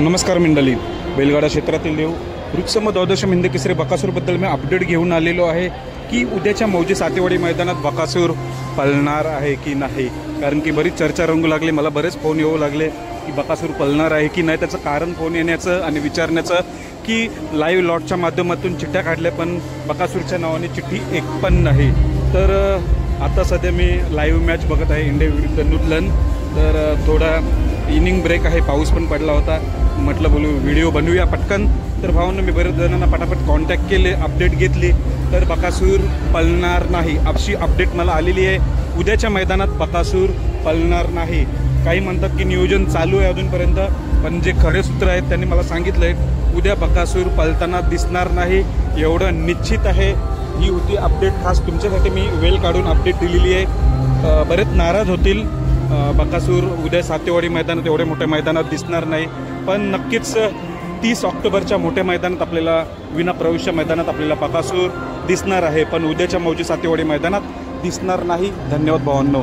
नमस्कार मंडळी, बैलगाडा क्षेत्रातील देव वृक्षम द्वादश हिंद केसरी बकासूरबद्दल मी अपडेट घेऊन आलेलो आहे की उद्याच्या मौजे सातेवाडी मैदानात बकासूर पळणार आहे की नाही। कारण की बरीच चर्चा रंगू लागली, मला बरेच फोन येऊ लागले की बकासूर पळणार आहे की नाही। त्याचं कारण फोन येण्याचं आणि विचारण्याचं की लाईव्ह लॉटच्या माध्यमातून चिठ्ठ्या काढल्या पण बकासूरच्या नावाने चिठ्ठी एक पण नाही। तर आता सध्या मी लाईव्ह मॅच बघत आहे इंडिया विरुद्ध न्यूझीलंड। तर थोडा इनिंग ब्रेक आहे, पाऊस पण पडला होता, म्हटलं बोलू व्हिडिओ बनवूया पटकन। तर भावांना मी बरेच जणांना पटापट कॉन्टॅक्ट केले, अपडेट घेतली, तर बकासूर पळणार नाही अशी अपडेट मला आलेली आहे। उद्याच्या मैदानात बकासूर पळणार नाही। काही म्हणतात की नियोजन चालू आहे अजूनपर्यंत, पण जे खरे सूत्र आहेत त्यांनी मला सांगितलं आहे उद्या बकासूर पळताना दिसणार नाही, एवढं निश्चित आहे। ही होती अपडेट, खास तुमच्यासाठी मी वेळ काढून अपडेट दिलेली आहे। बरेच नाराज होतील, बकासूर उद्या सातेवाडी मैदानात एवढ्या मोठ्या मैदानात दिसणार नाही, पण नक्कीच 30 ऑक्टोबरच्या मोठ्या मैदानात आपल्याला विना प्रवेशच्या मैदानात आपल्याला बकासूर दिसणार आहे, पण उद्याच्या मौजे सातेवाडी मैदानात दिसणार नाही। धन्यवाद भावांनो।